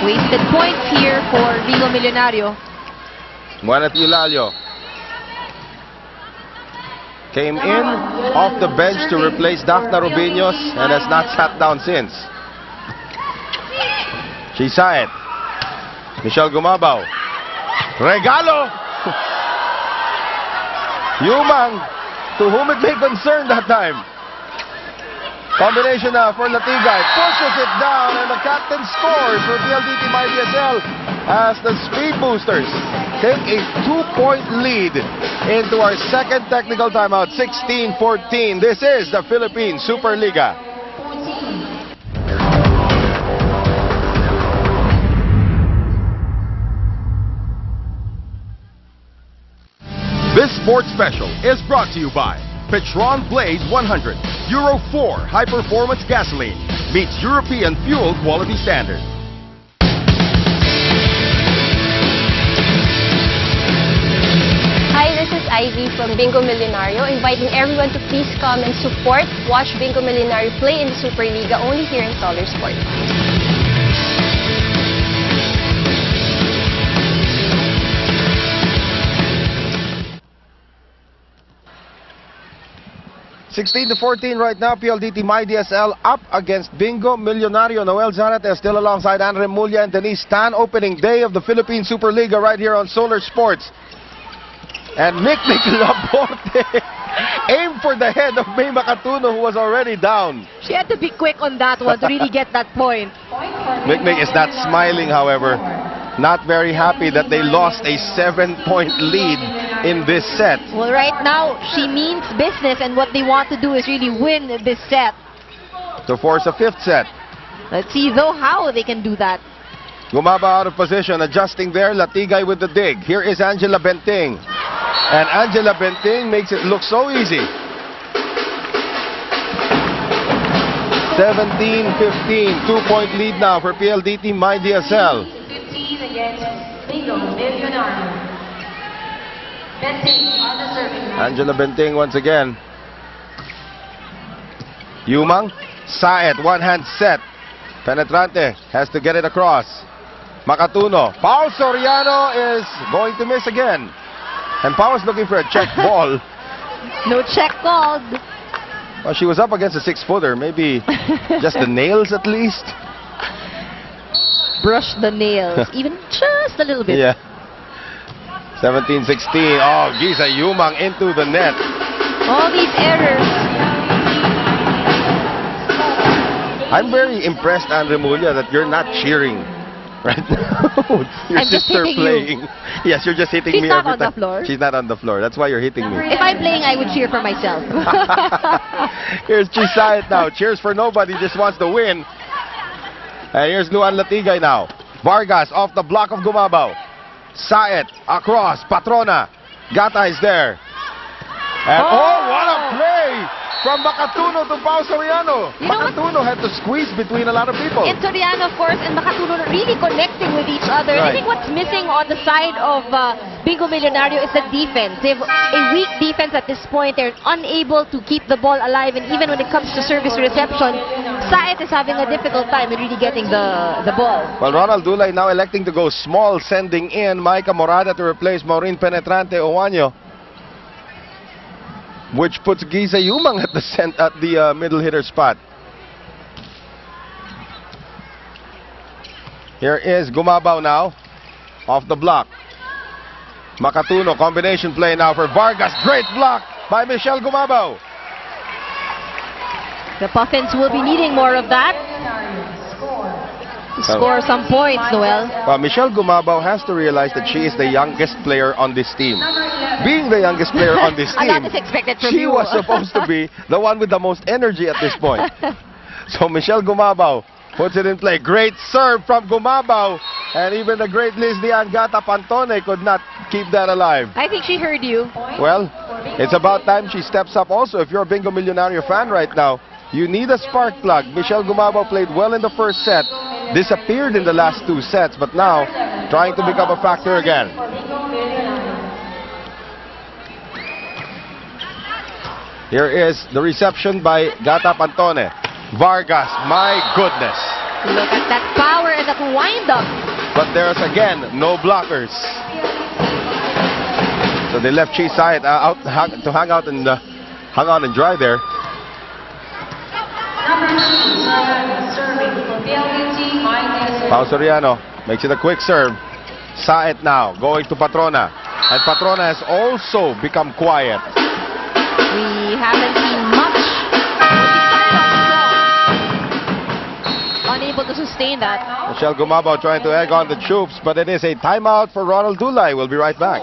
Wasted points here for Bingo Millonario. Juanat Eulalio came in off the bench to replace Dafna Rubiños and has not sat down since. She saw it. Michelle Gumabaw. Regalo! Yumang, to whom it may concern that time. Combination now for Latigay. Pushes it down and the captain scores for PLDT MyDSL as the Speed Boosters take a 2-point lead into our second technical timeout, 16-14. This is the Philippine Superliga. This sports special is brought to you by Petron Blade 100, Euro 4 high-performance gasoline, meets European fuel quality standard. Hi, this is Ivy from Bingo Millonario, inviting everyone to please come and support, watch Bingo Millonario play in the Superliga only here in Solar Sports. 16-14 right now, PLDT MyDSL up against Bingo Millonario. Noel Zarate still alongside Andre Mulya and Denise Tan. Opening day of the Philippine Superliga right here on Solar Sports. And Mick Laborte aimed for the head of May Makatuno, who was already down. She had to be quick on that one to really get that point. Mick is not smiling, however. Not very happy that they lost a 7-point lead in this set. Well, right now, she means business, and what they want to do is really win this set. To force a 5th set. Let's see, though, how they can do that. Gumabaw out of position, adjusting there. Latigay with the dig. Here is Angela Benting. And Angela Benting makes it look so easy. 17-15, 2-point lead now for PLDT MyDSL. 15 against Bingo Millonario. Benting on the serving line. Angela Benting once again. Yumang, Saet, one-hand set. Penetrante has to get it across. Makatuno. Pao Soriano is going to miss again. And Pao is looking for a check ball. No check called. Well, she was up against a 6-footer. Maybe just the nails at least. Brush the nails, even just a little bit. Yeah. 17-16. Oh, Giza Yumang into the net. All these errors. I'm very impressed, Andre Mulya, that you're not cheering right now. Your I'm just sister hitting playing. you. Yes, you're just hitting She's me not every on the time. floor. She's not on the floor. That's why you're hitting me. If I'm playing, I would cheer for myself. Here's Chisayet now. Cheers for nobody. Just wants to win. And here's Luan Latigay now. Vargas off the block of Gumabaw. Saet across. Patrona. Gata is there. And what a play from Makatuno to Pao Soriano. You know Makatuno had to squeeze between a lot of people. And Soriano, of course, and Makatuno really connecting with each other. Right. I think what's missing on the side of Bingo Millonario is the defense. They have a weak defense at this point. They're unable to keep the ball alive. And even when it comes to service reception, Saet is having a difficult time in really getting the ball. Well, Ronald Dulay now electing to go small, sending in Maika Morada to replace Maureen Penetrante Owaño, which puts Giza Yumang at the middle hitter spot. Here is Gumabaw now, off the block. Makatuno, combination play now for Vargas. Great block by Michelle Gumabaw. The Puffins will be needing more of that. Score some points, Noel. Well, Michelle Gumabaw has to realize that she is the youngest player on this team. Being the youngest player on this A team, lot is expected from she you. was supposed to be the one with the most energy at this point. So Michelle Gumabaw puts it in play. Great serve from Gumabaw. And even the great Liz Dian Gata Pantone could not keep that alive. I think she heard you. Well, it's about time she steps up also. If you're a Bingo Millonario fan right now, you need a spark plug. Michelle Gumabaw played well in the first set, disappeared in the last 2 sets, but now trying to become a factor again. Here is the reception by Gata Pantone. Vargas, my goodness. Look at that power and that wind-up. But there's again no blockers. So they left Chi Sayat out to hang out and hang on and dry there. Number 2, serving for PLDT minus. Pao Soriano makes it a quick serve. Sayat now going to Patrona. And Patrona has also become quiet. We haven't seen much. Unable to sustain that. Michelle Gumabao trying to egg on the troops, but it is a timeout for Ronald Dulay. We'll be right back.